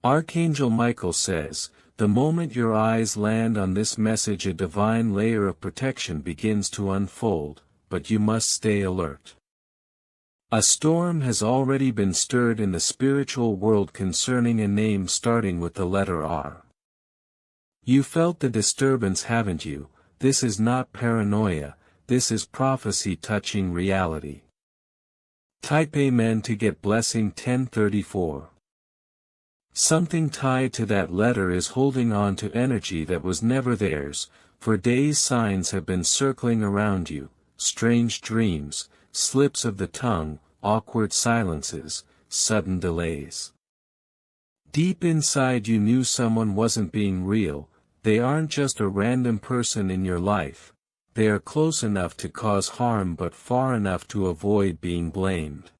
Archangel Michael says, the moment your eyes land on this message, a divine layer of protection begins to unfold, but you must stay alert. A storm has already been stirred in the spiritual world concerning a name starting with the letter R. You felt the disturbance, haven't you? This is not paranoia, this is prophecy touching reality. Type Amen to get blessing 1034. Something tied to that letter is holding on to energy that was never theirs. For days signs have been circling around you, strange dreams, slips of the tongue, awkward silences, sudden delays. Deep inside you knew someone wasn't being real. They aren't just a random person in your life. They are close enough to cause harm but far enough to avoid being blamed.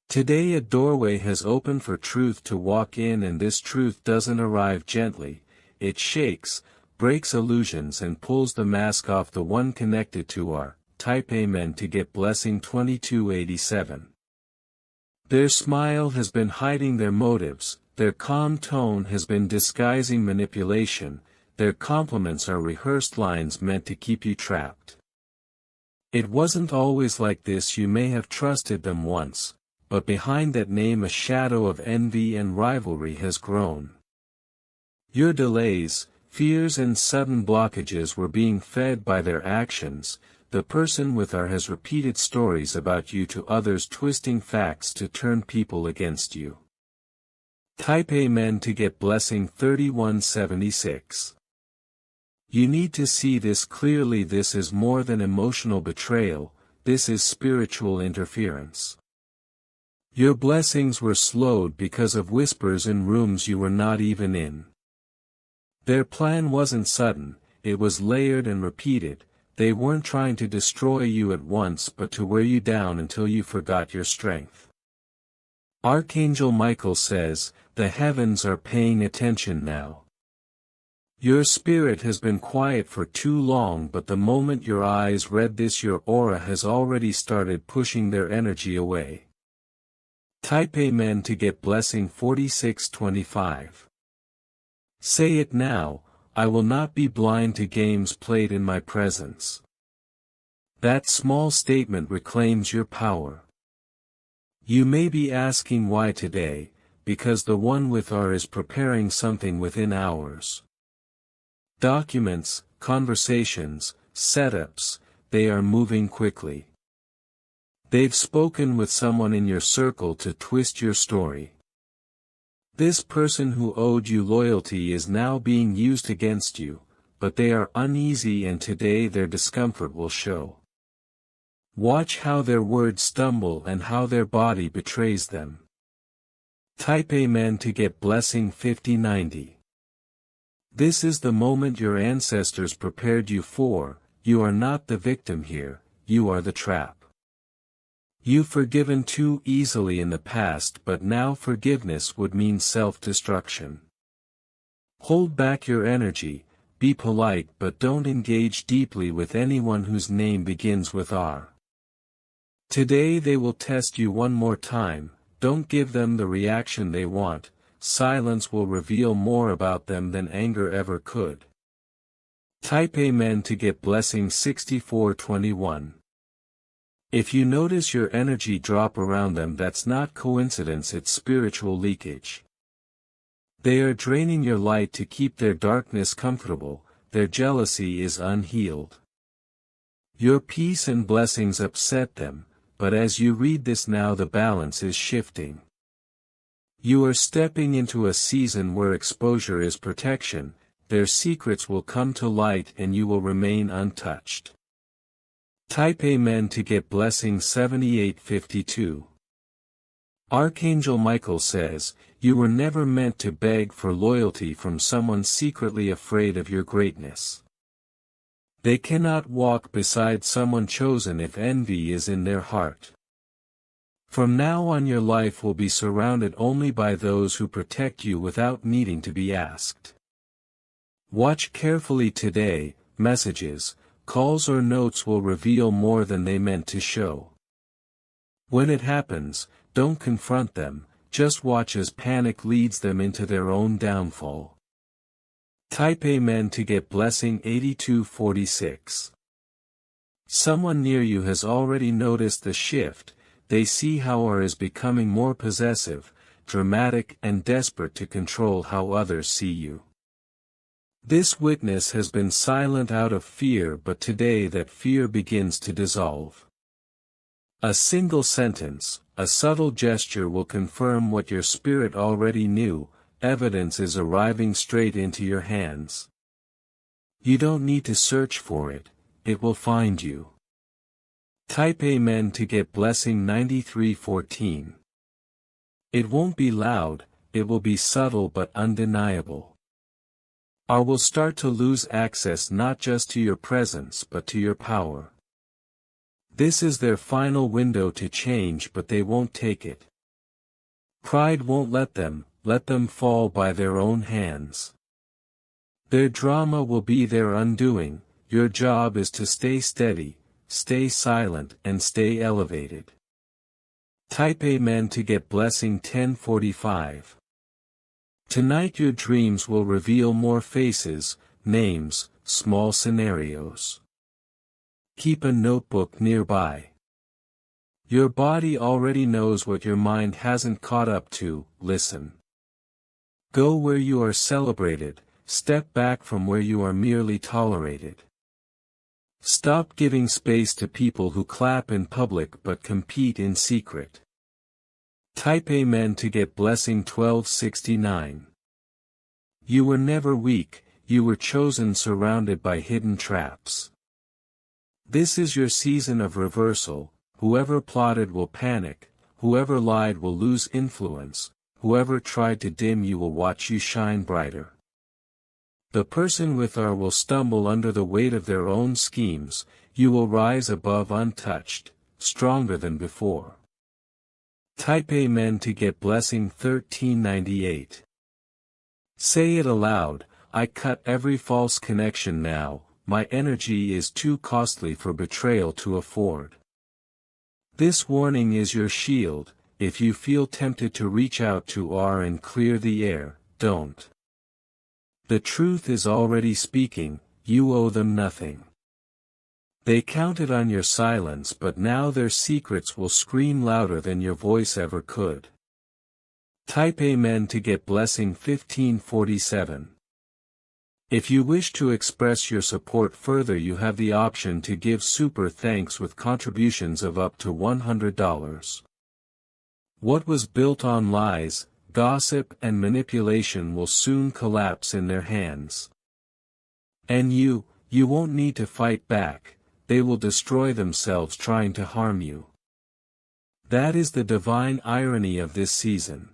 Today a doorway has opened for truth to walk in, and this truth doesn't arrive gently. It shakes, breaks illusions and pulls the mask off the one connected to our. Type Amen to get blessing 2287. Their smile has been hiding their motives, their calm tone has been disguising manipulation, their compliments are rehearsed lines meant to keep you trapped. It wasn't always like this. You may have trusted them once, but behind that name a shadow of envy and rivalry has grown. Your delays, fears and sudden blockages were being fed by their actions. The person with R has repeated stories about you to others, twisting facts to turn people against you. Type Amen to get blessing 3176. You need to see this clearly. This is more than emotional betrayal, this is spiritual interference. Your blessings were slowed because of whispers in rooms you were not even in. Their plan wasn't sudden, it was layered and repeated. They weren't trying to destroy you at once but to wear you down until you forgot your strength. Archangel Michael says, the heavens are paying attention now. Your spirit has been quiet for too long, but the moment your eyes read this, your aura has already started pushing their energy away. Type Amen to get blessing 4625. Say it now, I will not be blind to games played in my presence. That small statement reclaims your power. You may be asking why today, because the one with R is preparing something within hours. Documents, conversations, setups, they are moving quickly. They've spoken with someone in your circle to twist your story. This person who owed you loyalty is now being used against you, but they are uneasy and today their discomfort will show. Watch how their words stumble and how their body betrays them. Type Amen to get blessing 5090. This is the moment your ancestors prepared you for. You are not the victim here, you are the trap. You've forgiven too easily in the past, but now forgiveness would mean self-destruction. Hold back your energy, be polite but don't engage deeply with anyone whose name begins with R. Today they will test you one more time, don't give them the reaction they want. Silence will reveal more about them than anger ever could. Type Amen to get blessing 6421. If you notice your energy drop around them, that's not coincidence, it's spiritual leakage. They are draining your light to keep their darkness comfortable, their jealousy is unhealed. Your peace and blessings upset them, but as you read this now the balance is shifting. You are stepping into a season where exposure is protection, their secrets will come to light and you will remain untouched. Type Amen to get blessing 7852. Archangel Michael says, you were never meant to beg for loyalty from someone secretly afraid of your greatness. They cannot walk beside someone chosen if envy is in their heart. From now on your life will be surrounded only by those who protect you without needing to be asked. Watch carefully today, messages, calls or notes will reveal more than they meant to show. When it happens, don't confront them, just watch as panic leads them into their own downfall. Type Amen to get blessing 8246. Someone near you has already noticed the shift. They see how or is becoming more possessive, dramatic and desperate to control how others see you. This witness has been silent out of fear, but today that fear begins to dissolve. A single sentence, a subtle gesture will confirm what your spirit already knew. Evidence is arriving straight into your hands. You don't need to search for it, it will find you. Type Amen to get blessing 9314. It won't be loud, it will be subtle but undeniable. Or will start to lose access not just to your presence but to your power. This is their final window to change, but they won't take it. Pride won't let them fall by their own hands. Their drama will be their undoing. Your job is to stay steady, stay silent and stay elevated. Type Amen to get blessing 1045. Tonight your dreams will reveal more faces, names, small scenarios. Keep a notebook nearby. Your body already knows what your mind hasn't caught up to. Listen. Go where you are celebrated, step back from where you are merely tolerated. Stop giving space to people who clap in public but compete in secret. Type Amen to get blessing 1269. You were never weak, you were chosen, surrounded by hidden traps. This is your season of reversal. Whoever plotted will panic, whoever lied will lose influence, whoever tried to dim you will watch you shine brighter. The person with or will stumble under the weight of their own schemes. You will rise above untouched, stronger than before. Type Amen to get blessing 1398. Say it aloud, I cut every false connection now, my energy is too costly for betrayal to afford. This warning is your shield. If you feel tempted to reach out to R and clear the air, don't. The truth is already speaking, you owe them nothing. They counted on your silence, but now their secrets will scream louder than your voice ever could. Type Amen to get blessing 1547. If you wish to express your support further, you have the option to give super thanks with contributions of up to $100. What was built on lies, gossip and manipulation will soon collapse in their hands. And you won't need to fight back. They will destroy themselves trying to harm you. That is the divine irony of this season.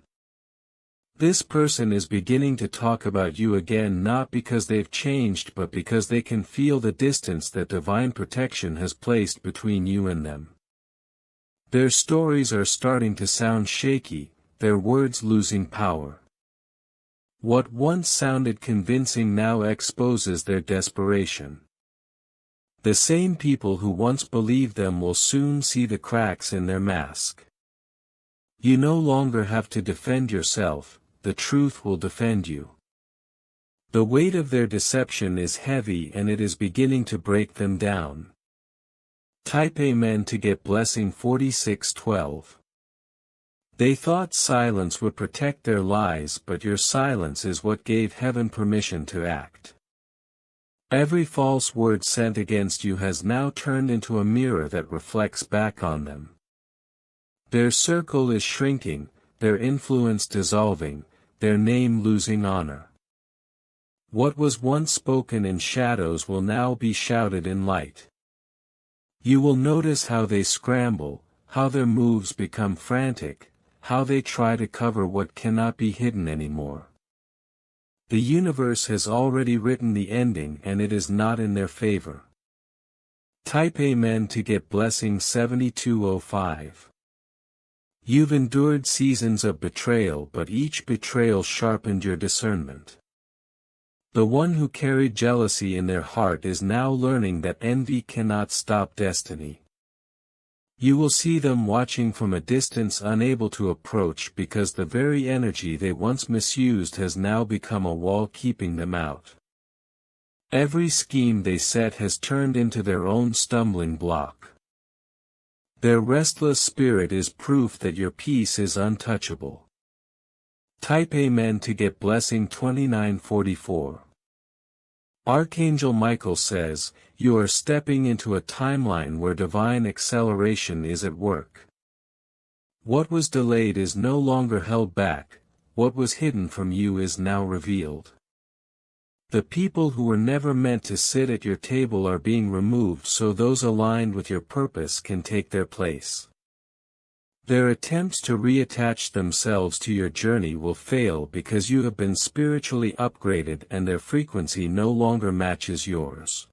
This person is beginning to talk about you again, not because they've changed but because they can feel the distance that divine protection has placed between you and them. Their stories are starting to sound shaky, their words losing power. What once sounded convincing now exposes their desperation. The same people who once believed them will soon see the cracks in their mask. You no longer have to defend yourself, the truth will defend you. The weight of their deception is heavy and it is beginning to break them down. Type Amen to get blessing 4612. They thought silence would protect their lies, but your silence is what gave heaven permission to act. Every false word sent against you has now turned into a mirror that reflects back on them. Their circle is shrinking, their influence dissolving, their name losing honor. What was once spoken in shadows will now be shouted in light. You will notice how they scramble, how their moves become frantic, how they try to cover what cannot be hidden anymore. The universe has already written the ending and it is not in their favor. Type Amen to get blessing 7205. You've endured seasons of betrayal, but each betrayal sharpened your discernment. The one who carried jealousy in their heart is now learning that envy cannot stop destiny. You will see them watching from a distance, unable to approach because the very energy they once misused has now become a wall keeping them out. Every scheme they set has turned into their own stumbling block. Their restless spirit is proof that your peace is untouchable. Type Amen to get blessing 2944. Archangel Michael says, you are stepping into a timeline where divine acceleration is at work. What was delayed is no longer held back, what was hidden from you is now revealed. The people who were never meant to sit at your table are being removed so those aligned with your purpose can take their place. Their attempts to reattach themselves to your journey will fail because you have been spiritually upgraded and their frequency no longer matches yours.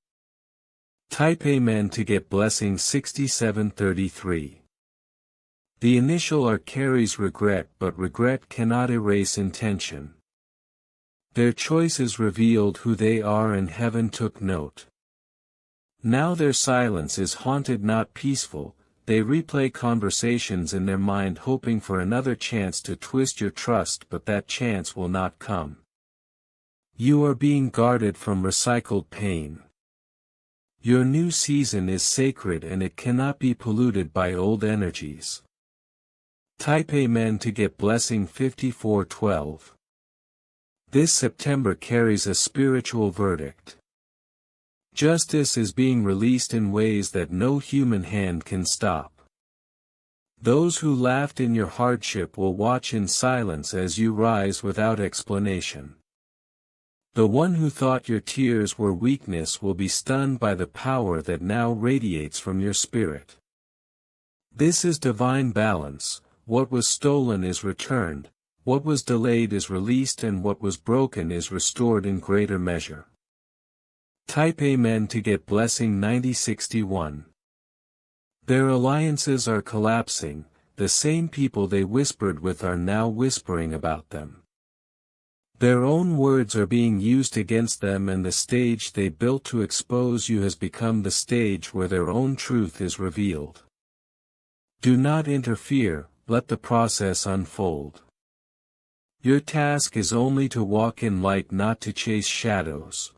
Type Amen to get blessing 6733. The initial R carries regret, but regret cannot erase intention. Their choices revealed who they are and heaven took note. Now their silence is haunted, not peaceful. They replay conversations in their mind hoping for another chance to twist your trust, but that chance will not come. You are being guarded from recycled pain. Your new season is sacred and it cannot be polluted by old energies. Type Amen to get blessing 5412. This September carries a spiritual verdict. Justice is being released in ways that no human hand can stop. Those who laughed in your hardship will watch in silence as you rise without explanation. The one who thought your tears were weakness will be stunned by the power that now radiates from your spirit. This is divine balance. What was stolen is returned, what was delayed is released, and what was broken is restored in greater measure. Type Amen to get blessing 9061. Their alliances are collapsing, the same people they whispered with are now whispering about them. Their own words are being used against them, and the stage they built to expose you has become the stage where their own truth is revealed. Do not interfere, let the process unfold. Your task is only to walk in light, not to chase shadows.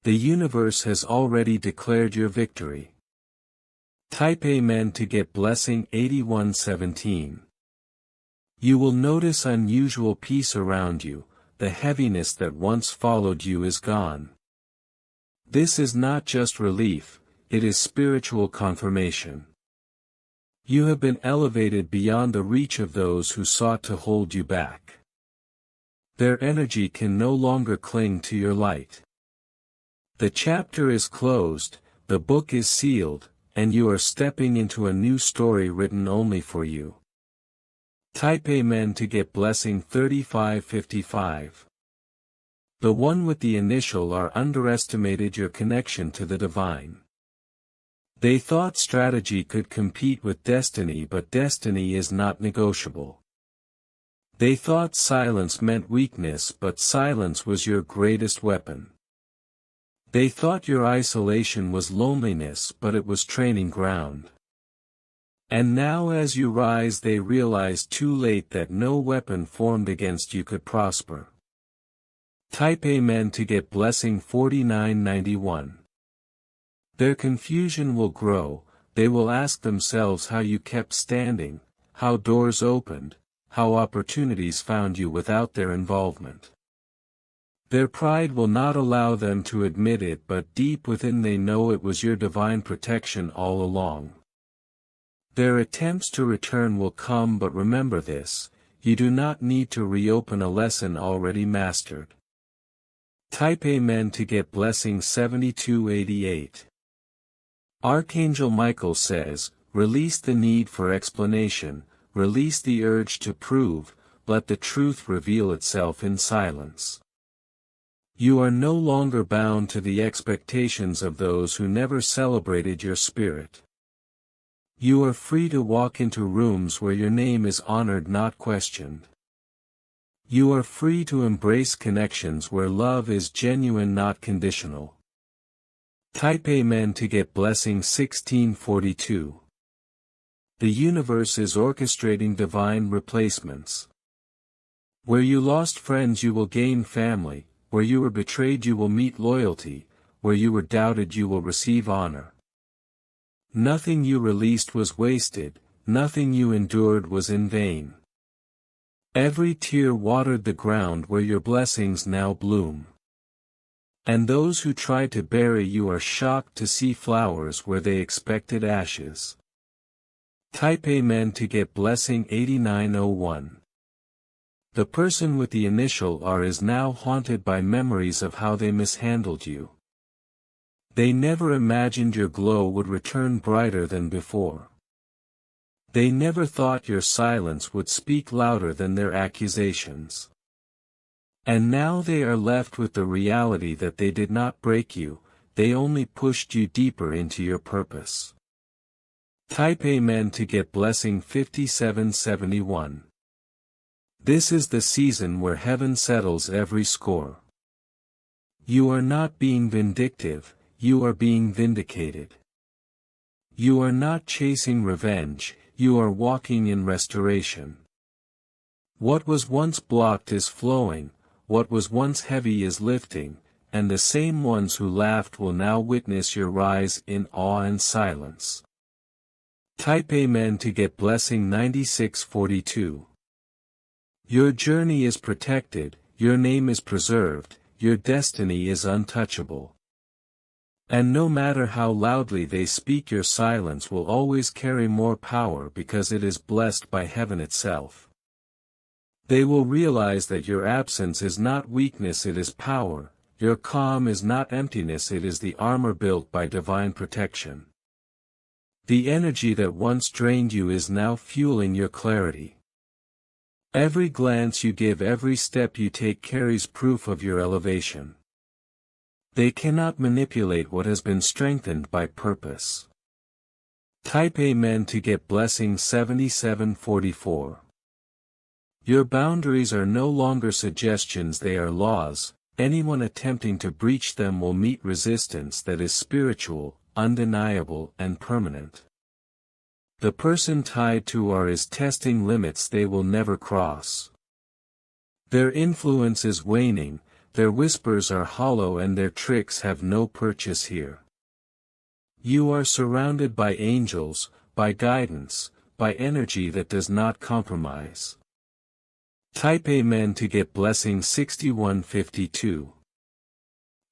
The universe has already declared your victory. Type Amen to get blessing 8117. You will notice unusual peace around you, the heaviness that once followed you is gone. This is not just relief, it is spiritual confirmation. You have been elevated beyond the reach of those who sought to hold you back. Their energy can no longer cling to your light. The chapter is closed, the book is sealed, and you are stepping into a new story written only for you. Type Amen to get blessing 3555. The one with the initial R underestimated your connection to the divine. They thought strategy could compete with destiny, but destiny is not negotiable. They thought silence meant weakness, but silence was your greatest weapon. They thought your isolation was loneliness, but it was training ground. And now as you rise they realize too late that no weapon formed against you could prosper. Type Amen to get blessing 4991. Their confusion will grow, they will ask themselves how you kept standing, how doors opened, how opportunities found you without their involvement. Their pride will not allow them to admit it, but deep within they know it was your divine protection all along. Their attempts to return will come, but remember this, you do not need to reopen a lesson already mastered. Type Amen to get blessing 7288. Archangel Michael says, release the need for explanation, release the urge to prove, let the truth reveal itself in silence. You are no longer bound to the expectations of those who never celebrated your spirit. You are free to walk into rooms where your name is honored, not questioned. You are free to embrace connections where love is genuine, not conditional. Type Amen to get blessing 1642. The universe is orchestrating divine replacements. Where you lost friends you will gain family, where you were betrayed you will meet loyalty, where you were doubted you will receive honor. Nothing you released was wasted, nothing you endured was in vain. Every tear watered the ground where your blessings now bloom. And those who tried to bury you are shocked to see flowers where they expected ashes. Type Amen to get blessing 8901. The person with the initial R is now haunted by memories of how they mishandled you. They never imagined your glow would return brighter than before. They never thought your silence would speak louder than their accusations. And now they are left with the reality that they did not break you, they only pushed you deeper into your purpose. Type Amen to get blessing 5771. This is the season where heaven settles every score. You are not being vindictive, you are being vindicated. You are not chasing revenge, you are walking in restoration. What was once blocked is flowing, what was once heavy is lifting, and the same ones who laughed will now witness your rise in awe and silence. Type Amen to get blessing 9642. Your journey is protected, your name is preserved, your destiny is untouchable. And no matter how loudly they speak, your silence will always carry more power because it is blessed by heaven itself. They will realize that your absence is not weakness, it is power, your calm is not emptiness, it is the armor built by divine protection. The energy that once drained you is now fueling your clarity. Every glance you give, every step you take carries proof of your elevation. They cannot manipulate what has been strengthened by purpose. Type Amen to get blessing 7744. Your boundaries are no longer suggestions, they are laws. Anyone attempting to breach them will meet resistance that is spiritual, undeniable, and permanent. The person tied to R is testing limits they will never cross. Their influence is waning, their whispers are hollow, and their tricks have no purchase here. You are surrounded by angels, by guidance, by energy that does not compromise. Type Amen to get blessing 6152.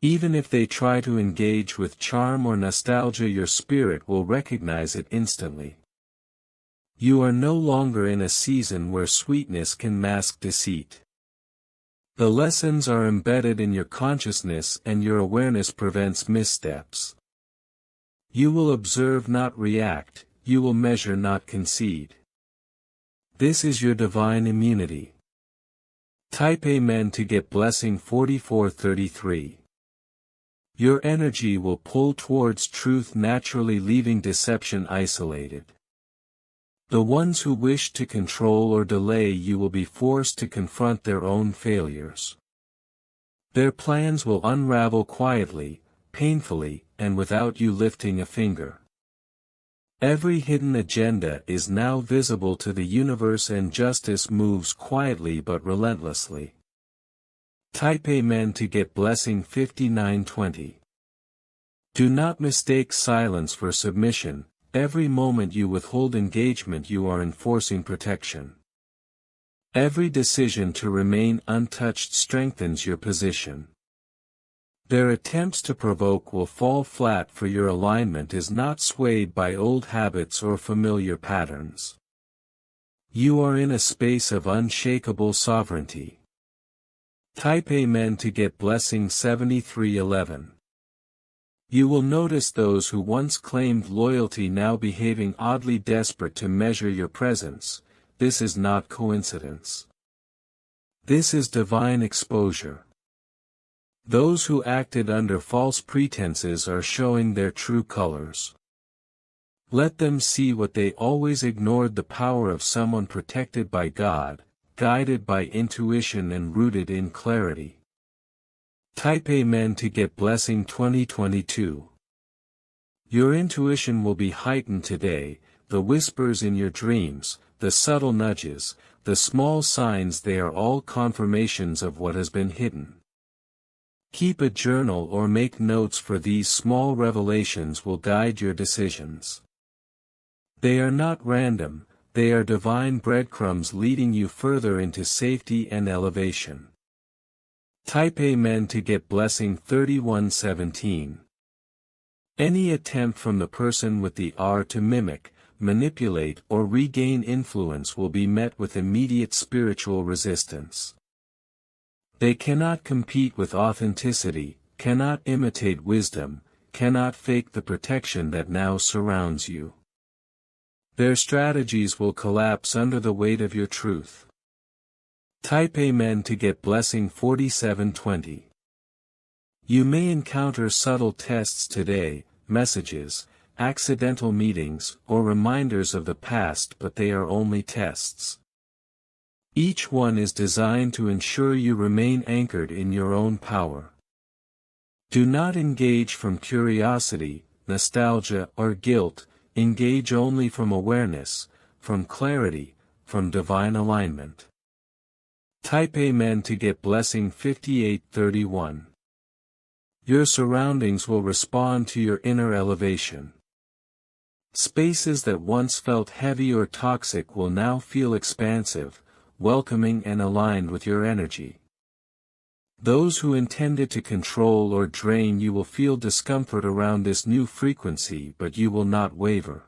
Even if they try to engage with charm or nostalgia, your spirit will recognize it instantly. You are no longer in a season where sweetness can mask deceit. The lessons are embedded in your consciousness and your awareness prevents missteps. You will observe, not react, you will measure, not concede. This is your divine immunity. Type Amen to get blessing 4433. Your energy will pull towards truth naturally, leaving deception isolated. The ones who wish to control or delay you will be forced to confront their own failures. Their plans will unravel quietly, painfully, and without you lifting a finger. Every hidden agenda is now visible to the universe, and justice moves quietly but relentlessly. Type Amen to get blessing 5920. Do not mistake silence for submission. Every moment you withhold engagement, you are enforcing protection. Every decision to remain untouched strengthens your position. Their attempts to provoke will fall flat, for your alignment is not swayed by old habits or familiar patterns. You are in a space of unshakable sovereignty. Type Amen to get blessing 7311. You will notice those who once claimed loyalty now behaving oddly desperate to measure your presence. This is not coincidence. This is divine exposure. Those who acted under false pretenses are showing their true colors. Let them see what they always ignored: the power of someone protected by God, guided by intuition, and rooted in clarity. Type Amen to get blessing 2022. Your intuition will be heightened today. the whispers in your dreams, the subtle nudges, the small signs, they are all confirmations of what has been hidden. Keep a journal or make notes, for these small revelations will guide your decisions. They are not random, they are divine breadcrumbs leading you further into safety and elevation. Type Amen to get blessing 3117. Any attempt from the person with the R to mimic, manipulate or regain influence will be met with immediate spiritual resistance. They cannot compete with authenticity, cannot imitate wisdom, cannot fake the protection that now surrounds you. Their strategies will collapse under the weight of your truth. Type Amen to get blessing 4720. You may encounter subtle tests today, messages, accidental meetings, or reminders of the past, but they are only tests. Each one is designed to ensure you remain anchored in your own power. Do not engage from curiosity, nostalgia, or guilt, engage only from awareness, from clarity, from divine alignment. Type Amen to get blessing 5831. Your surroundings will respond to your inner elevation. Spaces that once felt heavy or toxic will now feel expansive, welcoming and aligned with your energy. Those who intended to control or drain you will feel discomfort around this new frequency, but you will not waver.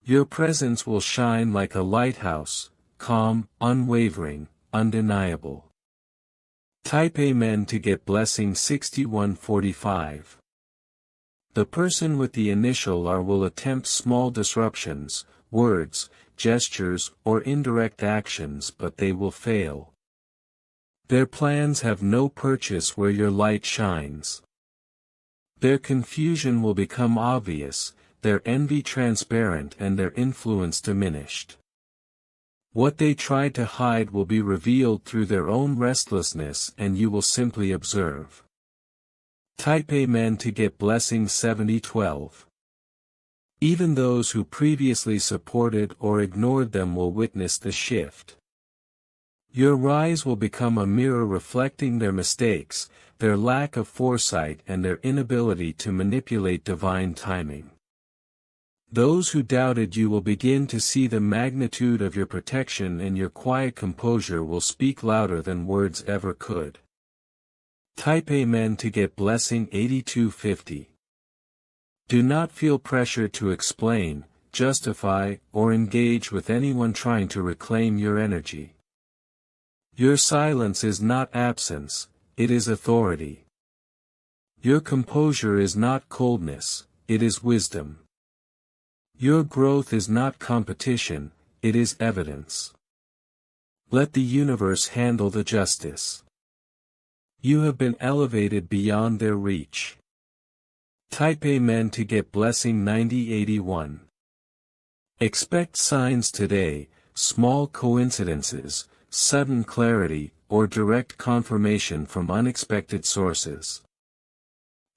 Your presence will shine like a lighthouse, calm, unwavering, undeniable. Type Amen to get blessing 6145. The person with the initial R will attempt small disruptions, words, gestures, or indirect actions, but they will fail. Their plans have no purchase where your light shines. Their confusion will become obvious, their envy transparent, and their influence diminished. What they tried to hide will be revealed through their own restlessness, and you will simply observe. Type Amen to get blessing 7012. Even those who previously supported or ignored them will witness the shift. Your rise will become a mirror reflecting their mistakes, their lack of foresight, and their inability to manipulate divine timing. Those who doubted you will begin to see the magnitude of your protection, and your quiet composure will speak louder than words ever could. Type Amen to get blessing 8250. Do not feel pressure to explain, justify, or engage with anyone trying to reclaim your energy. Your silence is not absence, it is authority. Your composure is not coldness, it is wisdom. Your growth is not competition, it is evidence. Let the universe handle the justice. You have been elevated beyond their reach. Type Amen to get blessing 9081. Expect signs today, small coincidences, sudden clarity, or direct confirmation from unexpected sources.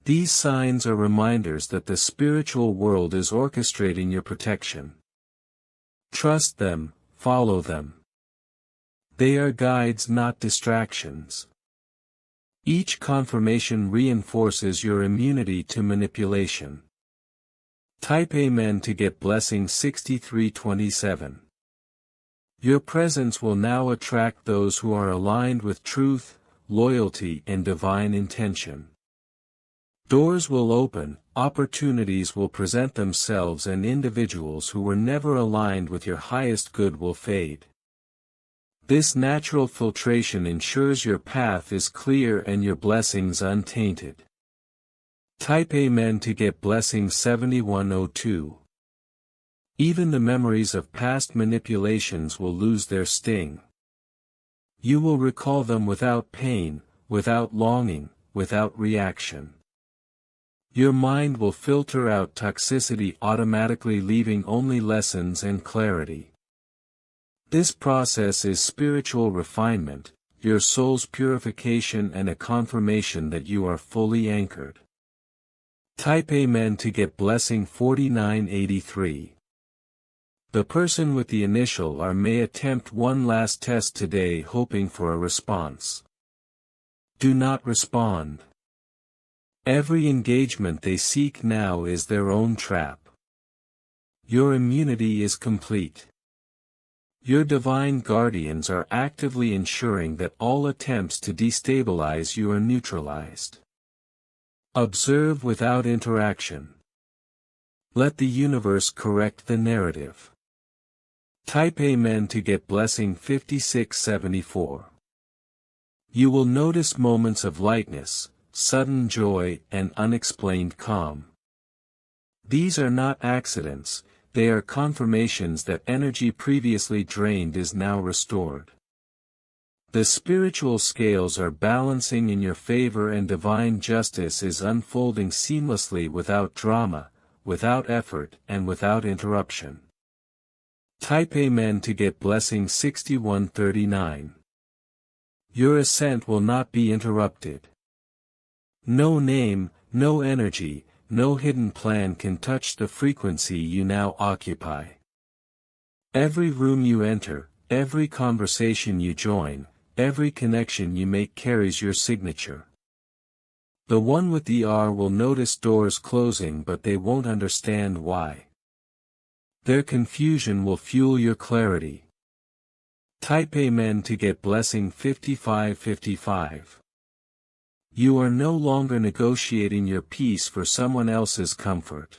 These signs are reminders that the spiritual world is orchestrating your protection. Trust them, follow them. They are guides, not distractions. Each confirmation reinforces your immunity to manipulation. Type Amen to get blessing 6327. Your presence will now attract those who are aligned with truth, loyalty, and divine intention. Doors will open, opportunities will present themselves, and individuals who were never aligned with your highest good will fade. This natural filtration ensures your path is clear and your blessings untainted. Type Amen to get blessing 7102. Even the memories of past manipulations will lose their sting. You will recall them without pain, without longing, without reaction. Your mind will filter out toxicity automatically, leaving only lessons and clarity. This process is spiritual refinement, your soul's purification, and a confirmation that you are fully anchored. Type Amen to get blessing 4983. The person with the initial R may attempt one last test today hoping for a response. Do not respond. Every engagement they seek now is their own trap. Your immunity is complete. Your divine guardians are actively ensuring that all attempts to destabilize you are neutralized. Observe without interaction. Let the universe correct the narrative. Type Amen to get blessing 5674. You will notice moments of lightness, sudden joy, and unexplained calm. These are not accidents, they are confirmations that energy previously drained is now restored. The spiritual scales are balancing in your favor and divine justice is unfolding seamlessly without drama, without effort, and without interruption. Type Amen to get blessing 6139. Your ascent will not be interrupted. No name, no energy, no hidden plan can touch the frequency you now occupy. Every room you enter, every conversation you join, every connection you make carries your signature. The one with the R will notice doors closing but they won't understand why. Their confusion will fuel your clarity. Type Amen to get blessing 5555. You are no longer negotiating your peace for someone else's comfort.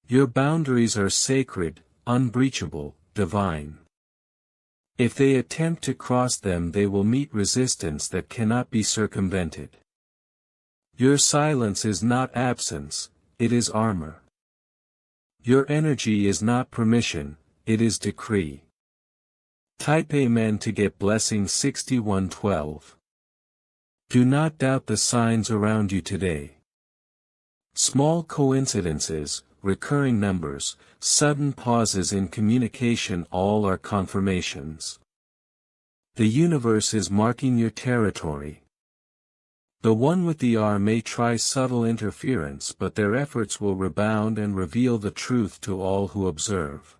Your boundaries are sacred, unbreachable, divine. If they attempt to cross them they will meet resistance that cannot be circumvented. Your silence is not absence, it is armor. Your energy is not permission, it is decree. Type Amen to get blessing 6112. Do not doubt the signs around you today. Small coincidences, recurring numbers, sudden pauses in communication all are confirmations. The universe is marking your territory. The one with the R may try subtle interference but their efforts will rebound and reveal the truth to all who observe.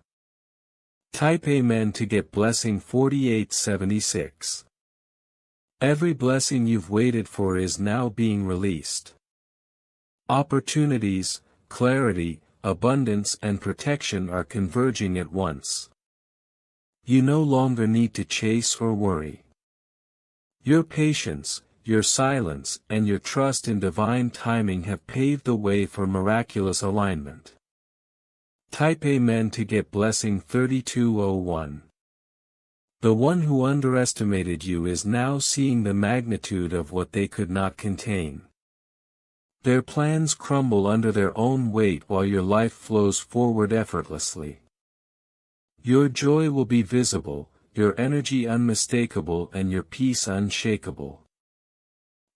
Type Amen to get blessing 4876. Every blessing you've waited for is now being released. Opportunities, clarity, abundance and protection are converging at once. You no longer need to chase or worry. Your patience, your silence, and your trust in divine timing have paved the way for miraculous alignment. Type Amen to get blessing 3201. The one who underestimated you is now seeing the magnitude of what they could not contain. Their plans crumble under their own weight while your life flows forward effortlessly. Your joy will be visible, your energy unmistakable and your peace unshakable.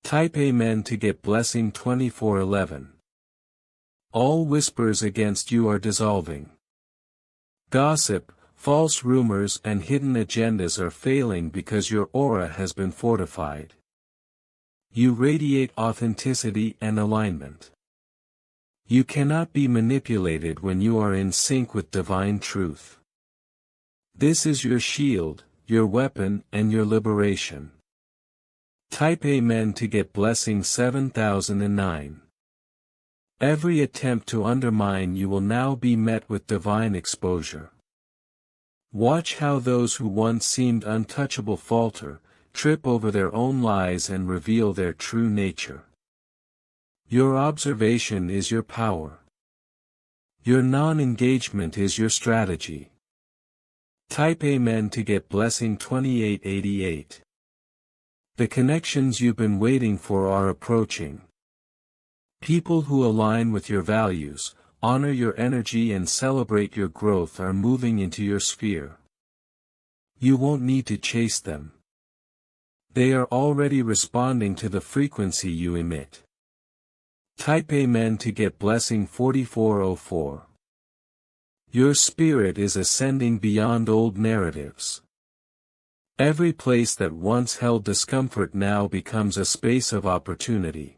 Type Amen to get blessing 2411. All whispers against you are dissolving. Gossip, false rumors and hidden agendas are failing because your aura has been fortified. You radiate authenticity and alignment. You cannot be manipulated when you are in sync with divine truth. This is your shield, your weapon and your liberation. Type Amen to get blessing 7009. Every attempt to undermine you will now be met with divine exposure. Watch how those who once seemed untouchable falter, trip over their own lies and reveal their true nature. Your observation is your power. Your non-engagement is your strategy. Type Amen to get blessing 2888. The connections you've been waiting for are approaching. People who align with your values, honor your energy and celebrate your growth are moving into your sphere. You won't need to chase them. They are already responding to the frequency you emit. Type Amen to get blessing 4404. Your spirit is ascending beyond old narratives. Every place that once held discomfort now becomes a space of opportunity.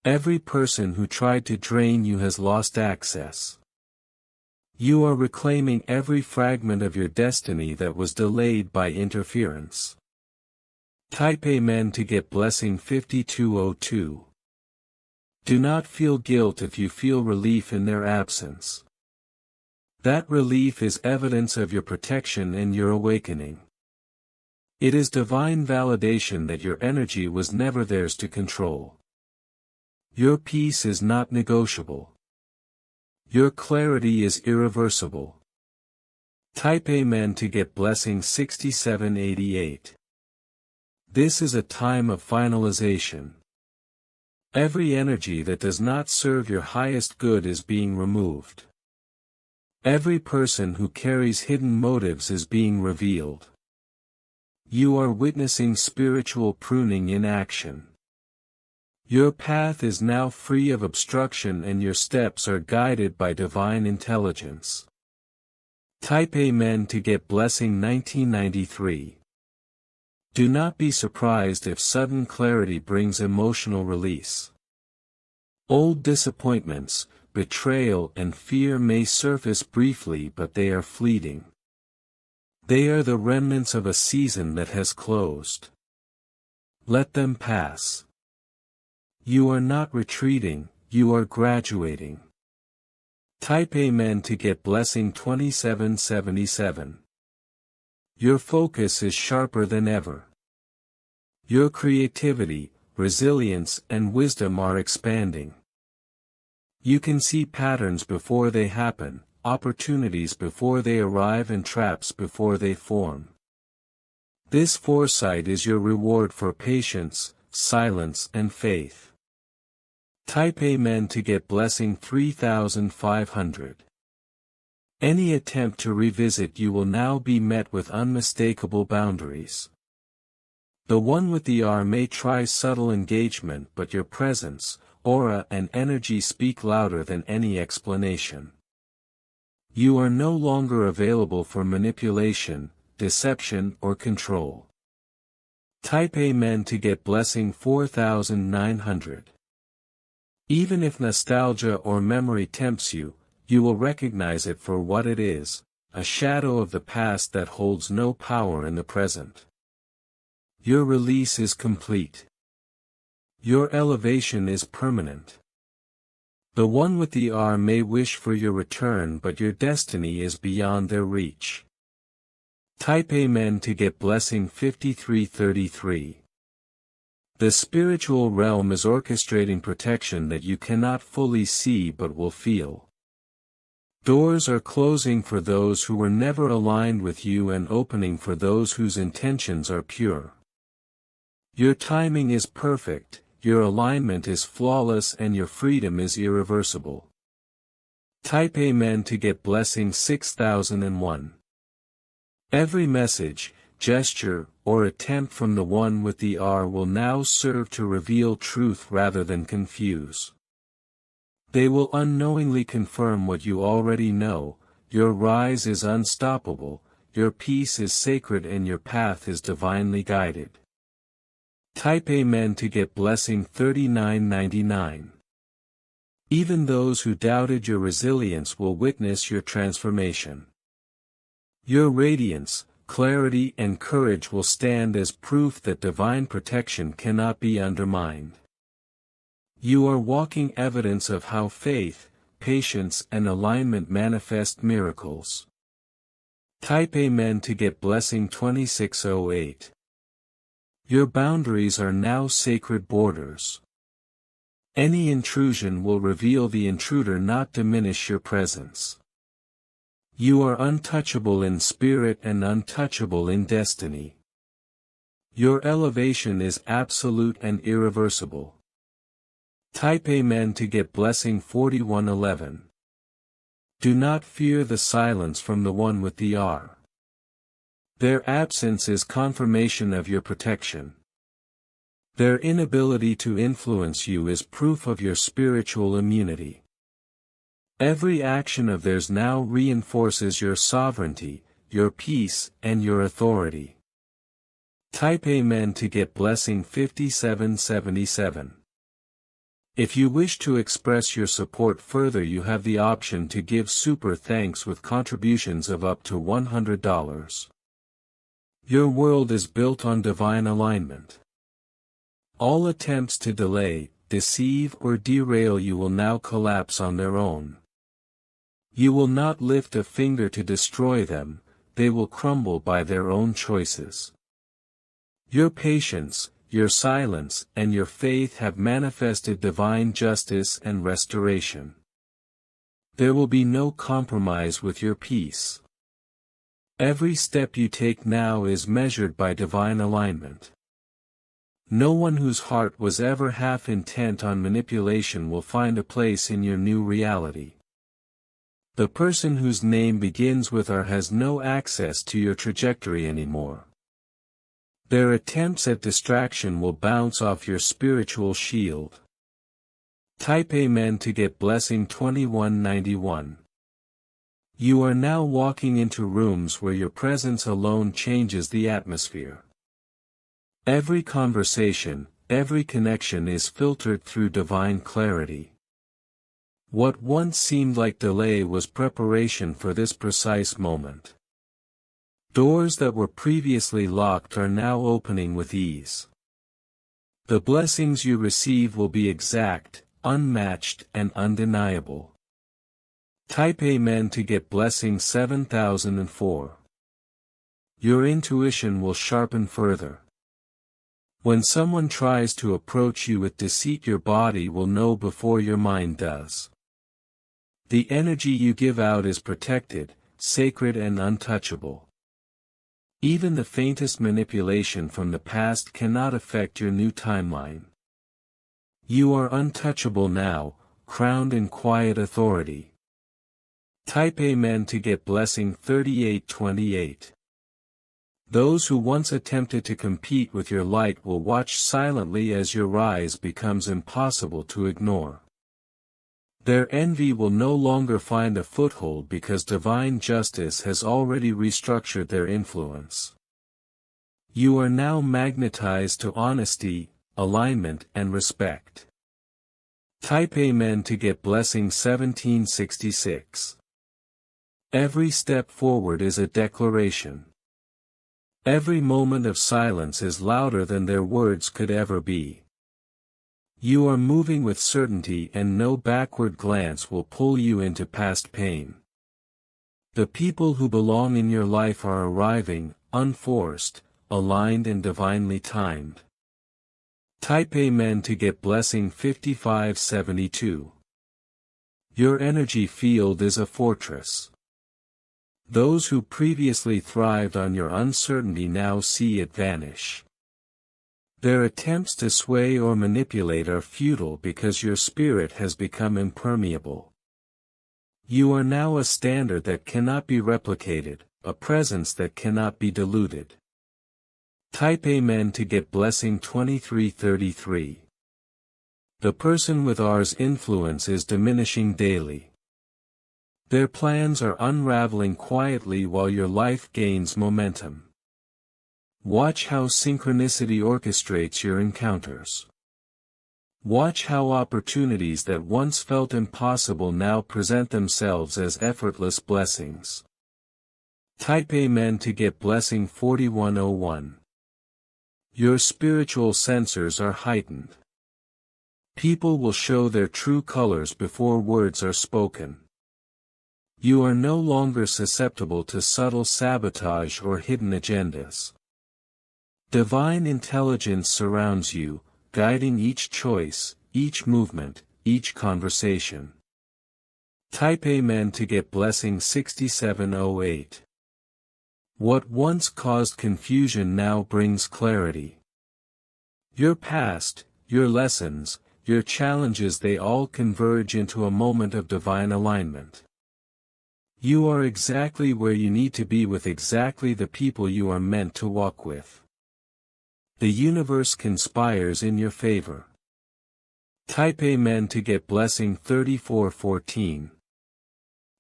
Every person who tried to drain you has lost access. You are reclaiming every fragment of your destiny that was delayed by interference. Type Amen to get blessing 5202. Do not feel guilt if you feel relief in their absence. That relief is evidence of your protection and your awakening. It is divine validation that your energy was never theirs to control. Your peace is not negotiable. Your clarity is irreversible. Type Amen to get blessing 6788. This is a time of finalization. Every energy that does not serve your highest good is being removed. Every person who carries hidden motives is being revealed. You are witnessing spiritual pruning in action. Your path is now free of obstruction and your steps are guided by divine intelligence. Type Amen to get blessing 1993. Do not be surprised if sudden clarity brings emotional release. Old disappointments, betrayal and fear may surface briefly, but they are fleeting. They are the remnants of a season that has closed. Let them pass. You are not retreating, you are graduating. Type Amen to get blessing 2777. Your focus is sharper than ever. Your creativity, resilience and wisdom are expanding. You can see patterns before they happen, opportunities before they arrive and traps before they form. This foresight is your reward for patience, silence and faith. Type Amen to get blessing 3500. Any attempt to revisit you will now be met with unmistakable boundaries. The one with the R may try subtle engagement, but your presence, aura and energy speak louder than any explanation. You are no longer available for manipulation, deception or control. Type Amen to get blessing 4900. Even if nostalgia or memory tempts you, you will recognize it for what it is, a shadow of the past that holds no power in the present. Your release is complete. Your elevation is permanent. The one with the R may wish for your return, but your destiny is beyond their reach. Type Amen to get blessing 5333. The spiritual realm is orchestrating protection that you cannot fully see but will feel. Doors are closing for those who were never aligned with you and opening for those whose intentions are pure. Your timing is perfect, your alignment is flawless and your freedom is irreversible. Type Amen to get blessing 6001. Every message, gesture, or attempt from the one with the R will now serve to reveal truth rather than confuse. They will unknowingly confirm what you already know. Your rise is unstoppable, your peace is sacred and your path is divinely guided. Type Amen to get blessing 3999. Even those who doubted your resilience will witness your transformation. Your radiance, clarity and courage will stand as proof that divine protection cannot be undermined. You are walking evidence of how faith, patience and alignment manifest miracles. Type Amen to get blessing 2608. Your boundaries are now sacred borders. Any intrusion will reveal the intruder, not diminish your presence. You are untouchable in spirit and untouchable in destiny. Your elevation is absolute and irreversible. Type Amen to get blessing 4111. Do not fear the silence from the one with the R. Their absence is confirmation of your protection. Their inability to influence you is proof of your spiritual immunity. Every action of theirs now reinforces your sovereignty, your peace, and your authority. Type Amen to get blessing 5777. If you wish to express your support further, you have the option to give super thanks with contributions of up to $100. Your world is built on divine alignment. All attempts to delay, deceive or derail you will now collapse on their own. You will not lift a finger to destroy them, they will crumble by their own choices. Your patience, your silence and your faith have manifested divine justice and restoration. There will be no compromise with your peace. Every step you take now is measured by divine alignment. No one whose heart was ever half intent on manipulation will find a place in your new reality. The person whose name begins with R has no access to your trajectory anymore. Their attempts at distraction will bounce off your spiritual shield. Type Amen to get blessing 2191. You are now walking into rooms where your presence alone changes the atmosphere. Every conversation, every connection is filtered through divine clarity. What once seemed like delay was preparation for this precise moment. Doors that were previously locked are now opening with ease. The blessings you receive will be exact, unmatched and undeniable. Type Amen to get blessing 7004. Your intuition will sharpen further. When someone tries to approach you with deceit, your body will know before your mind does. The energy you give out is protected, sacred and untouchable. Even the faintest manipulation from the past cannot affect your new timeline. You are untouchable now, crowned in quiet authority. Type Amen to get blessing 3828. Those who once attempted to compete with your light will watch silently as your rise becomes impossible to ignore. Their envy will no longer find a foothold because divine justice has already restructured their influence. You are now magnetized to honesty, alignment and respect. Type Amen to get blessing 1766. Every step forward is a declaration. Every moment of silence is louder than their words could ever be. You are moving with certainty and no backward glance will pull you into past pain. The people who belong in your life are arriving, unforced, aligned and divinely timed. Type Amen to get blessing 5572. Your energy field is a fortress. Those who previously thrived on your uncertainty now see it vanish. Their attempts to sway or manipulate are futile because your spirit has become impermeable. You are now a standard that cannot be replicated, a presence that cannot be diluted. Type Amen to get blessing 2333. The person with R's influence is diminishing daily. Their plans are unraveling quietly while your life gains momentum. Watch how synchronicity orchestrates your encounters. Watch how opportunities that once felt impossible now present themselves as effortless blessings. Type Amen to get blessing 4101. Your spiritual sensors are heightened. People will show their true colors before words are spoken. You are no longer susceptible to subtle sabotage or hidden agendas. Divine intelligence surrounds you, guiding each choice, each movement, each conversation. Type Amen to get blessing 6708. What once caused confusion now brings clarity. Your past, your lessons, your challenges, they all converge into a moment of divine alignment. You are exactly where you need to be with exactly the people you are meant to walk with. The universe conspires in your favor. Type Amen to get blessing 3414.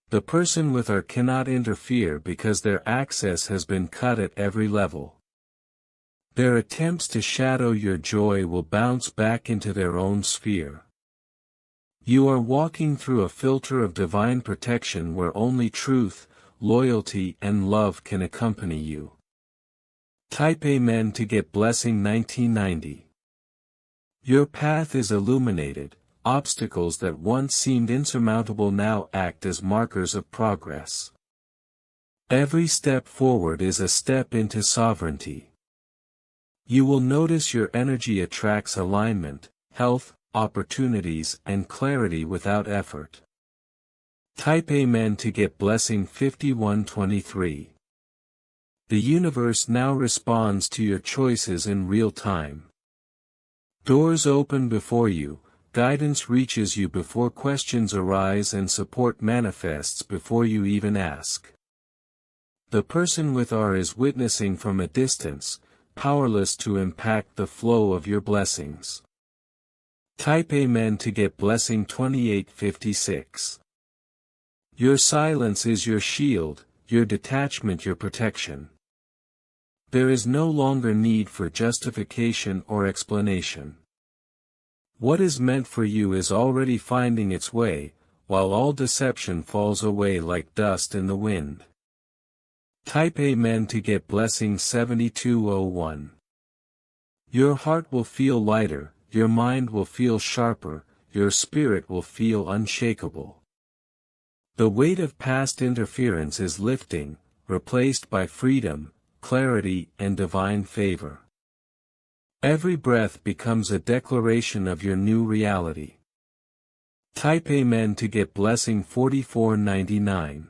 The person with R cannot interfere because their access has been cut at every level. Their attempts to shadow your joy will bounce back into their own sphere. You are walking through a filter of divine protection where only truth, loyalty and love can accompany you. Type Amen to get blessing 1990. Your path is illuminated, obstacles that once seemed insurmountable now act as markers of progress. Every step forward is a step into sovereignty. You will notice your energy attracts alignment, health, opportunities and clarity without effort. Type Amen to get blessing 5123. The universe now responds to your choices in real time. Doors open before you, guidance reaches you before questions arise and support manifests before you even ask. The person with R is witnessing from a distance, powerless to impact the flow of your blessings. Type Amen to get blessing 2856. Your silence is your shield, your detachment your protection. There is no longer need for justification or explanation. What is meant for you is already finding its way, while all deception falls away like dust in the wind. Type Amen to get blessing 7201. Your heart will feel lighter, your mind will feel sharper, your spirit will feel unshakable. The weight of past interference is lifting, replaced by freedom, clarity and divine favor. Every breath becomes a declaration of your new reality. Type Amen to get blessing 4499.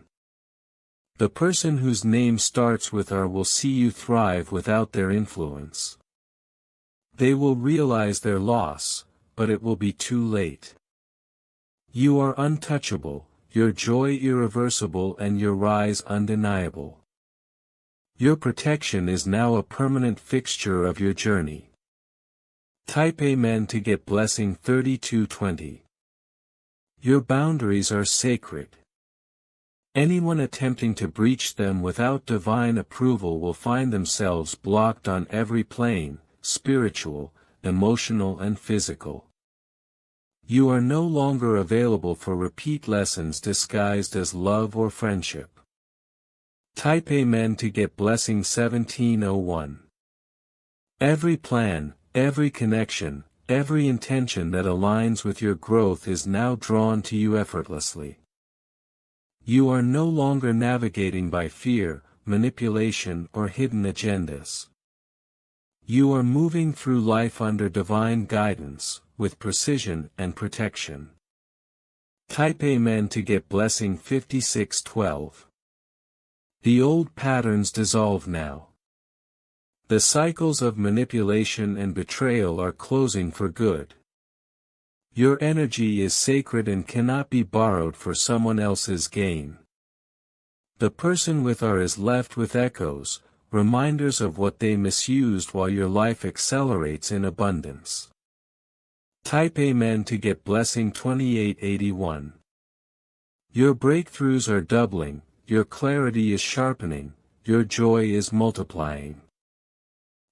The person whose name starts with R will see you thrive without their influence. They will realize their loss, but it will be too late. You are untouchable, your joy irreversible and your rise undeniable. Your protection is now a permanent fixture of your journey. Type Amen to get blessing 3220. Your boundaries are sacred. Anyone attempting to breach them without divine approval will find themselves blocked on every plane, spiritual, emotional and physical. You are no longer available for repeat lessons disguised as love or friendship. Type Amen to get blessing 1701. Every plan, every connection, every intention that aligns with your growth is now drawn to you effortlessly. You are no longer navigating by fear, manipulation or hidden agendas. You are moving through life under divine guidance, with precision and protection. Type Amen to get blessing 5612. The old patterns dissolve now. The cycles of manipulation and betrayal are closing for good. Your energy is sacred and cannot be borrowed for someone else's gain. The person with R is left with echoes, reminders of what they misused while your life accelerates in abundance. Type Amen to get blessing 2881. Your breakthroughs are doubling, your clarity is sharpening, your joy is multiplying.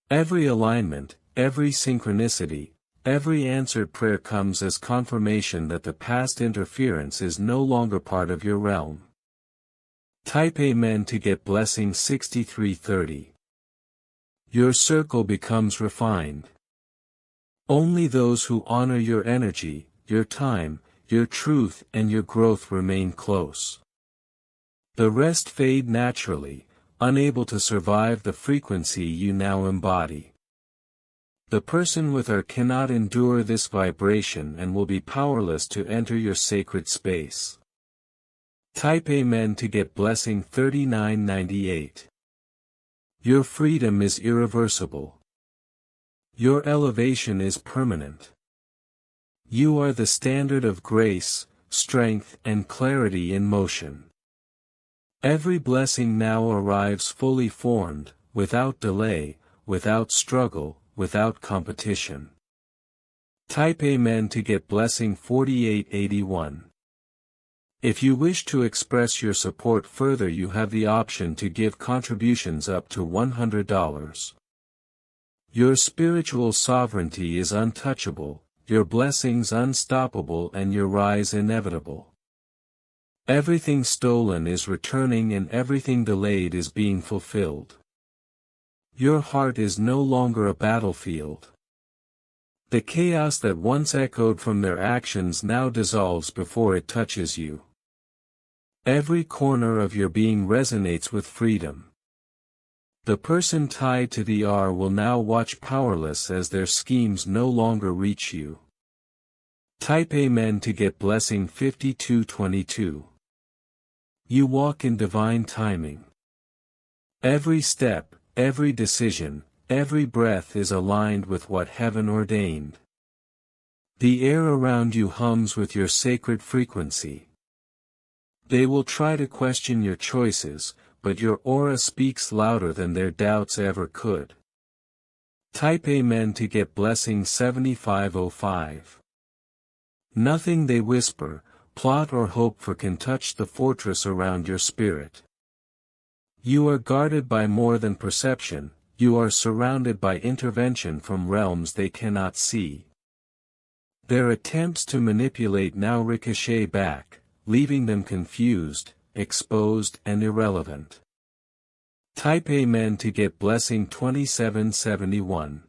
Every alignment, every synchronicity, every answered prayer comes as confirmation that the past interference is no longer part of your realm. Type Amen to get blessing 6330. Your circle becomes refined. Only those who honor your energy, your time, your truth and your growth remain close. The rest fade naturally, unable to survive the frequency you now embody. The person with R cannot endure this vibration and will be powerless to enter your sacred space. Type Amen to get blessing 3998. Your freedom is irreversible. Your elevation is permanent. You are the standard of grace, strength and clarity in motion. Every blessing now arrives fully formed, without delay, without struggle, without competition. Type Amen to get blessing 4881. If you wish to express your support further, you have the option to give contributions up to $100. Your spiritual sovereignty is untouchable, your blessings unstoppable and your rise inevitable. Everything stolen is returning and everything delayed is being fulfilled. Your heart is no longer a battlefield. The chaos that once echoed from their actions now dissolves before it touches you. Every corner of your being resonates with freedom. The person tied to the R will now watch powerless as their schemes no longer reach you. Type Amen to get blessing 5222. You walk in divine timing. Every step, every decision, every breath is aligned with what heaven ordained. The air around you hums with your sacred frequency. They will try to question your choices, but your aura speaks louder than their doubts ever could. Type Amen to get blessing 7505. Nothing they whisper, plot or hope for can touch the fortress around your spirit. You are guarded by more than perception, you are surrounded by intervention from realms they cannot see. Their attempts to manipulate now ricochet back, leaving them confused, exposed and irrelevant. Type Amen to get blessing 2771.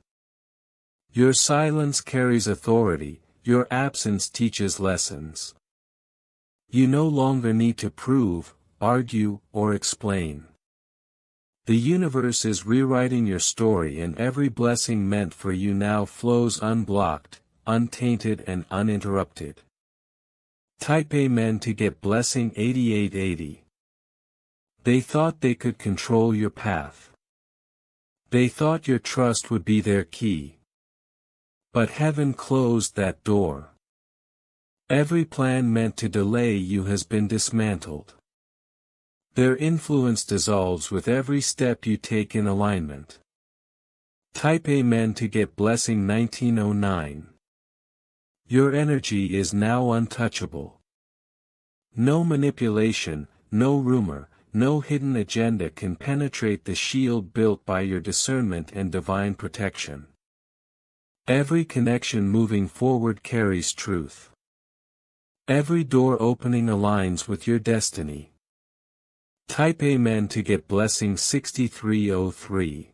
Your silence carries authority, your absence teaches lessons. You no longer need to prove, argue, or explain. The universe is rewriting your story and every blessing meant for you now flows unblocked, untainted and uninterrupted. Type Amen to get blessing 8880. They thought they could control your path. They thought your trust would be their key. But heaven closed that door. Every plan meant to delay you has been dismantled. Their influence dissolves with every step you take in alignment. Type Amen to get blessing 1909. Your energy is now untouchable. No manipulation, no rumor, no hidden agenda can penetrate the shield built by your discernment and divine protection. Every connection moving forward carries truth. Every door opening aligns with your destiny. Type Amen to get blessing 6303.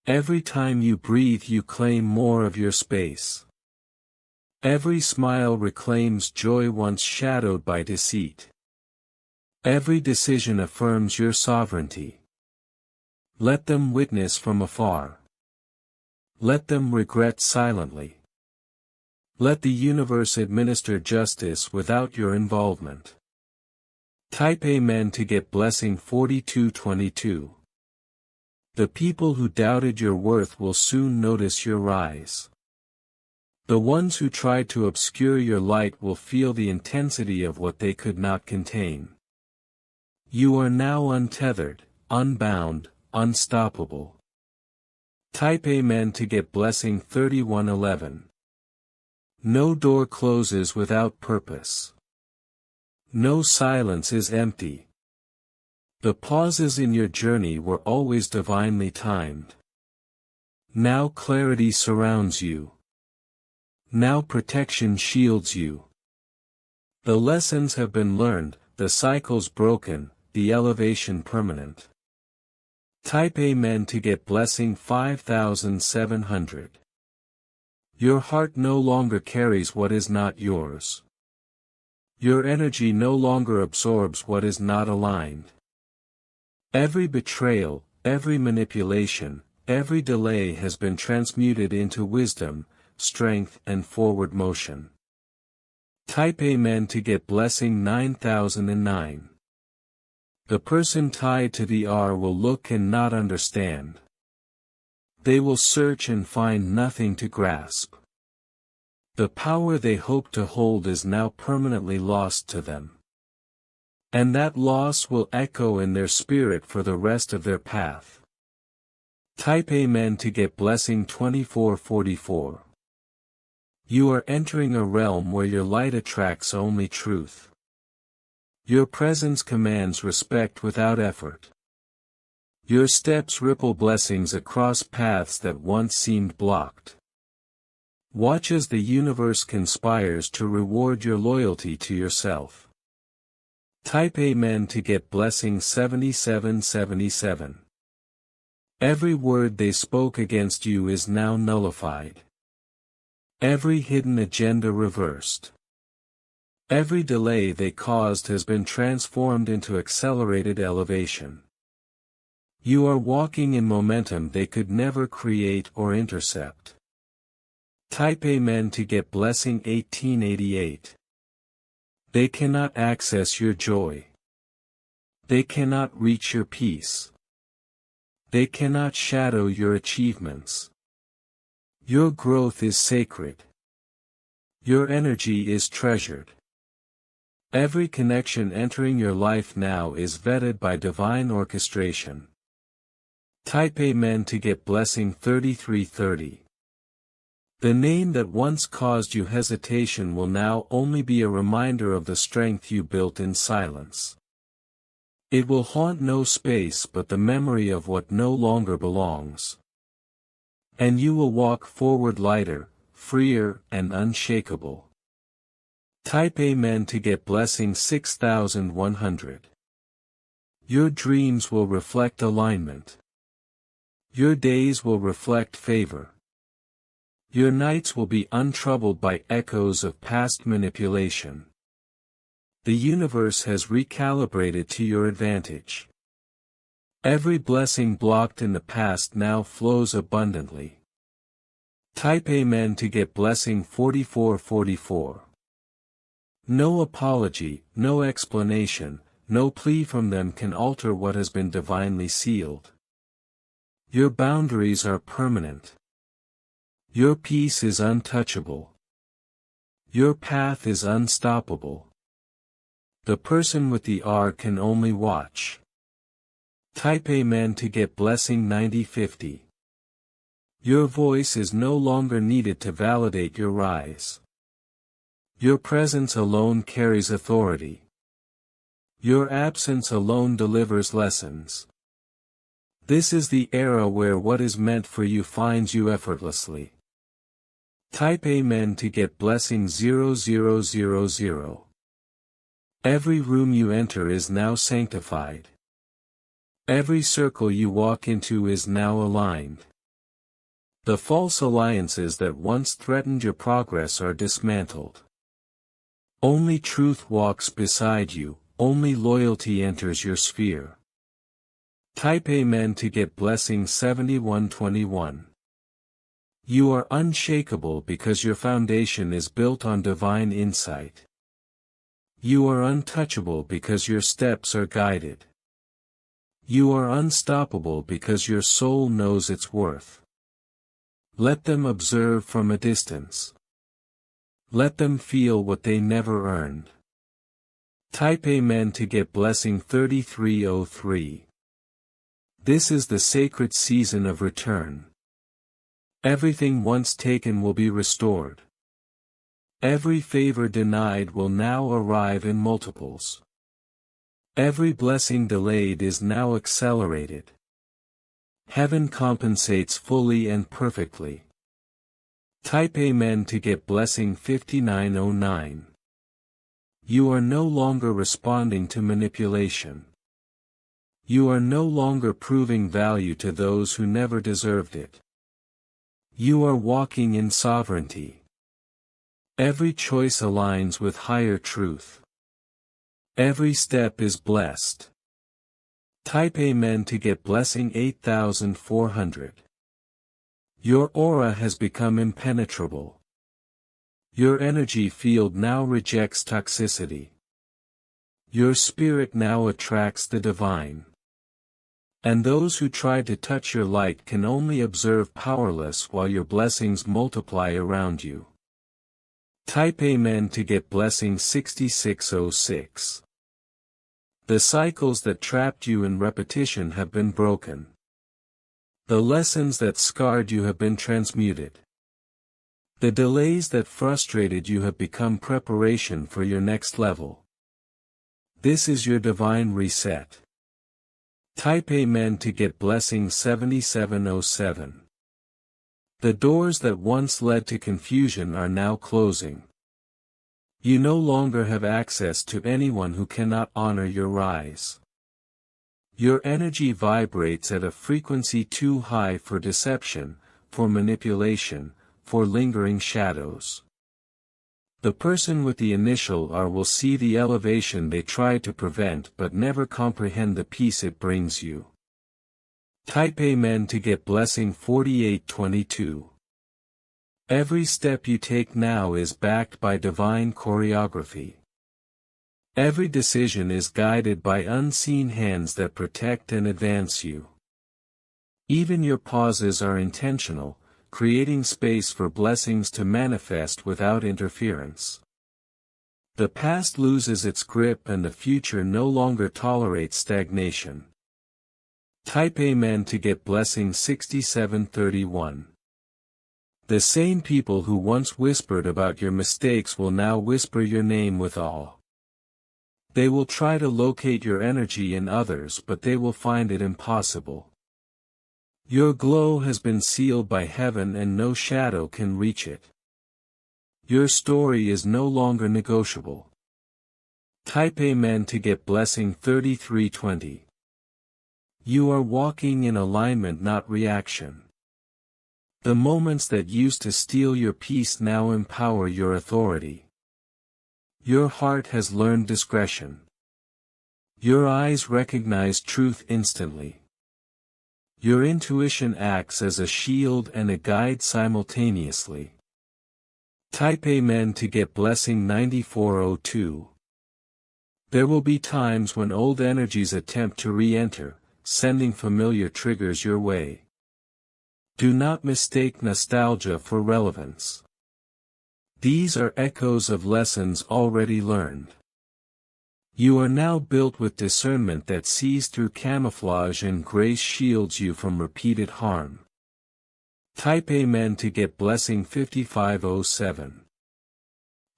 Every time you breathe you claim more of your space. Every smile reclaims joy once shadowed by deceit. Every decision affirms your sovereignty. Let them witness from afar. Let them regret silently. Let the universe administer justice without your involvement. Type Amen to get blessing 4222. The people who doubted your worth will soon notice your rise. The ones who tried to obscure your light will feel the intensity of what they could not contain. You are now untethered, unbound, unstoppable. Type Amen to get blessing 3111. No door closes without purpose. No silence is empty. The pauses in your journey were always divinely timed. Now clarity surrounds you. Now protection shields you. The lessons have been learned, the cycles broken, the elevation permanent. Type Amen to get blessing 5700. Your heart no longer carries what is not yours. Your energy no longer absorbs what is not aligned. Every betrayal, every manipulation, every delay has been transmuted into wisdom, strength and forward motion. Type Amen to get blessing 9009. The person tied to the R will look and not understand. They will search and find nothing to grasp. The power they hope to hold is now permanently lost to them. And that loss will echo in their spirit for the rest of their path. Type Amen to get blessing 2444. You are entering a realm where your light attracts only truth. Your presence commands respect without effort. Your steps ripple blessings across paths that once seemed blocked. Watch as the universe conspires to reward your loyalty to yourself. Type Amen to get blessing 7777. Every word they spoke against you is now nullified. Every hidden agenda reversed. Every delay they caused has been transformed into accelerated elevation. You are walking in momentum they could never create or intercept. Type Amen to get blessing 1888. They cannot access your joy. They cannot reach your peace. They cannot shadow your achievements. Your growth is sacred. Your energy is treasured. Every connection entering your life now is vetted by divine orchestration. Type Amen to get blessing 3330. The name that once caused you hesitation will now only be a reminder of the strength you built in silence. It will haunt no space but the memory of what no longer belongs. And you will walk forward lighter, freer, and unshakable. Type Amen to get blessing 6100. Your dreams will reflect alignment. Your days will reflect favor. Your nights will be untroubled by echoes of past manipulation. The universe has recalibrated to your advantage. Every blessing blocked in the past now flows abundantly. Type Amen to get blessing 4444. No apology, no explanation, no plea from them can alter what has been divinely sealed. Your boundaries are permanent. Your peace is untouchable. Your path is unstoppable. The person with the R can only watch. Type Amen to get blessing 9050. Your voice is no longer needed to validate your rise. Your presence alone carries authority. Your absence alone delivers lessons. This is the era where what is meant for you finds you effortlessly. Type Amen to get blessing 0000. Every room you enter is now sanctified. Every circle you walk into is now aligned. The false alliances that once threatened your progress are dismantled. Only truth walks beside you, only loyalty enters your sphere. Type Amen to get blessing 7121. You are unshakable because your foundation is built on divine insight. You are untouchable because your steps are guided. You are unstoppable because your soul knows its worth. Let them observe from a distance. Let them feel what they never earned. Type Amen to get blessing 3303. This is the sacred season of return. Everything once taken will be restored. Every favor denied will now arrive in multiples. Every blessing delayed is now accelerated. Heaven compensates fully and perfectly. Type Amen to get blessing 5909. You are no longer responding to manipulation. You are no longer proving value to those who never deserved it. You are walking in sovereignty. Every choice aligns with higher truth. Every step is blessed. Type Amen to get blessing 8400. Your aura has become impenetrable. Your energy field now rejects toxicity. Your spirit now attracts the divine. And those who try to touch your light can only observe powerless while your blessings multiply around you. Type Amen to get blessing 6606. The cycles that trapped you in repetition have been broken. The lessons that scarred you have been transmuted. The delays that frustrated you have become preparation for your next level. This is your divine reset. Type Amen to get blessing 7707. The doors that once led to confusion are now closing. You no longer have access to anyone who cannot honor your rise. Your energy vibrates at a frequency too high for deception, for manipulation, for lingering shadows. The person with the initial R will see the elevation they tried to prevent but never comprehend the peace it brings you. Type Amen to get blessing 4822. Every step you take now is backed by divine choreography. Every decision is guided by unseen hands that protect and advance you. Even your pauses are intentional, creating space for blessings to manifest without interference. The past loses its grip and the future no longer tolerates stagnation. Type Amen to get blessing 6731. The same people who once whispered about your mistakes will now whisper your name with awe. They will try to locate your energy in others, but they will find it impossible. Your glow has been sealed by heaven and no shadow can reach it. Your story is no longer negotiable. Type Amen to get blessing 3320. You are walking in alignment, not reaction. The moments that used to steal your peace now empower your authority. Your heart has learned discretion. Your eyes recognize truth instantly. Your intuition acts as a shield and a guide simultaneously. Type Amen to get blessing 9402. There will be times when old energies attempt to re-enter, sending familiar triggers your way. Do not mistake nostalgia for relevance. These are echoes of lessons already learned. You are now built with discernment that sees through camouflage, and grace shields you from repeated harm. Type Amen to get blessing 5507.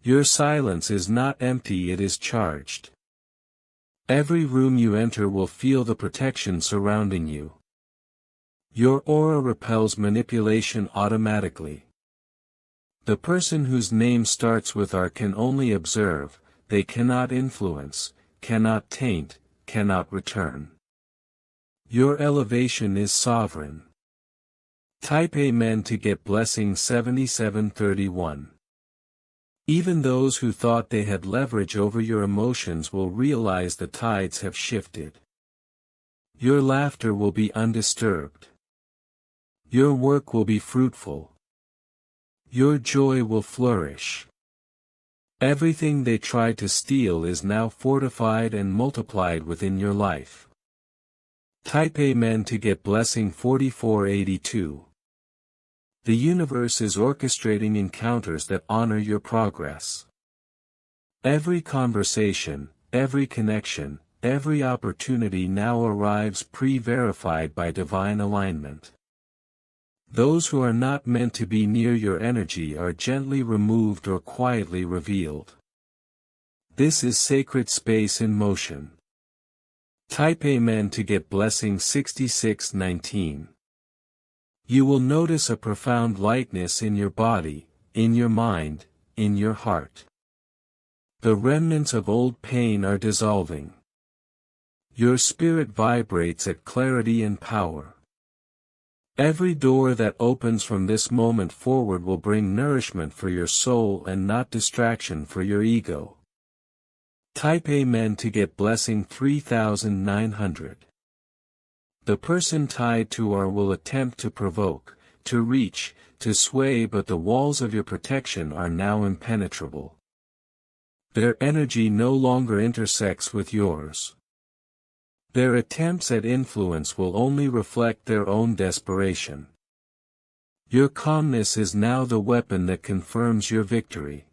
Your silence is not empty, it is charged. Every room you enter will feel the protection surrounding you. Your aura repels manipulation automatically. The person whose name starts with R can only observe. They cannot influence, cannot taint, cannot return. Your elevation is sovereign. Type Amen to get blessing 7731. Even those who thought they had leverage over your emotions will realize the tides have shifted. Your laughter will be undisturbed. Your work will be fruitful. Your joy will flourish. Everything they tried to steal is now fortified and multiplied within your life. Type Amen to get blessing 4482. The universe is orchestrating encounters that honor your progress. Every conversation, every connection, every opportunity now arrives pre-verified by divine alignment. Those who are not meant to be near your energy are gently removed or quietly revealed. This is sacred space in motion. Type Amen to get blessing 6619. You will notice a profound lightness in your body, in your mind, in your heart. The remnants of old pain are dissolving. Your spirit vibrates at clarity and power. Every door that opens from this moment forward will bring nourishment for your soul and not distraction for your ego. Type Amen to get blessing 3900. The person tied to R will attempt to provoke, to reach, to sway, but the walls of your protection are now impenetrable. Their energy no longer intersects with yours. Their attempts at influence will only reflect their own desperation. Your calmness is now the weapon that confirms your victory.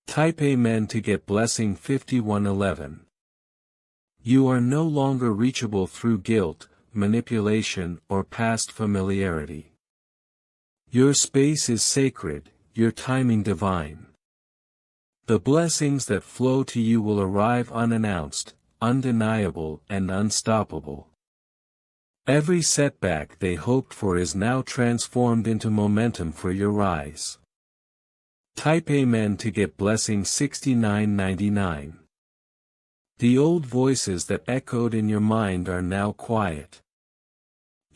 Type Amen to get blessing 5111. You are no longer reachable through guilt, manipulation, or past familiarity. Your space is sacred, your timing divine. The blessings that flow to you will arrive unannounced, undeniable and unstoppable. Every setback they hoped for is now transformed into momentum for your rise. Type Amen to get blessing 6999. The old voices that echoed in your mind are now quiet.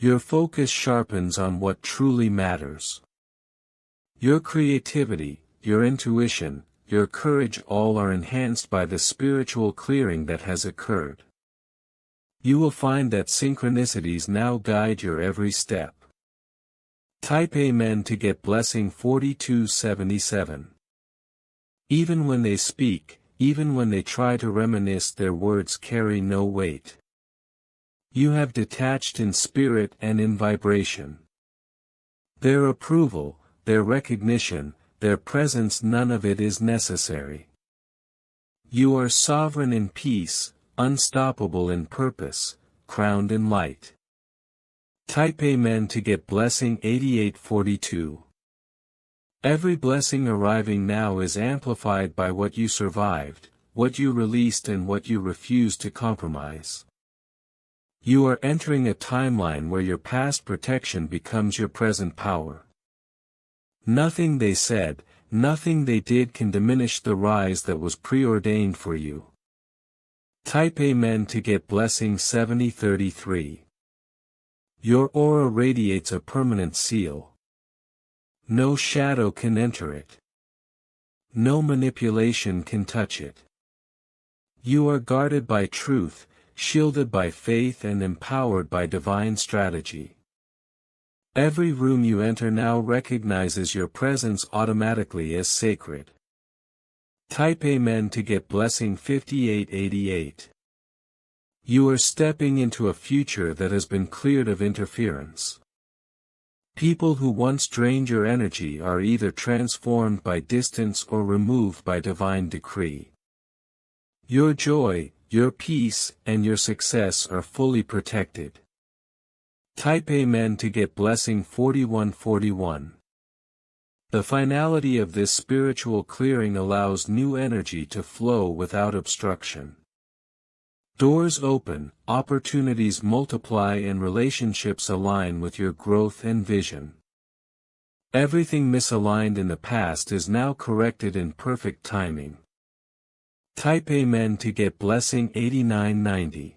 Your focus sharpens on what truly matters. Your creativity, your intuition, your courage all are enhanced by the spiritual clearing that has occurred. You will find that synchronicities now guide your every step. Type Amen to get blessing 4277. Even when they speak, even when they try to reminisce, their words carry no weight. You have detached in spirit and in vibration. Their approval, their recognition, their presence, none of it is necessary. You are sovereign in peace, unstoppable in purpose, crowned in light. Type Amen to get blessing 8842. Every blessing arriving now is amplified by what you survived, what you released, and what you refused to compromise. You are entering a timeline where your past protection becomes your present power. Nothing they said, nothing they did can diminish the rise that was preordained for you. Type Amen to get blessing 7033. Your aura radiates a permanent seal. No shadow can enter it. No manipulation can touch it. You are guarded by truth, shielded by faith, and empowered by divine strategy. Every room you enter now recognizes your presence automatically as sacred. Type Amen to get blessing 5888. You are stepping into a future that has been cleared of interference. People who once drained your energy are either transformed by distance or removed by divine decree. Your joy, your peace, and your success are fully protected. Type Amen to get blessing 4141. The finality of this spiritual clearing allows new energy to flow without obstruction. Doors open, opportunities multiply, and relationships align with your growth and vision. Everything misaligned in the past is now corrected in perfect timing. Type Amen to get blessing 8990.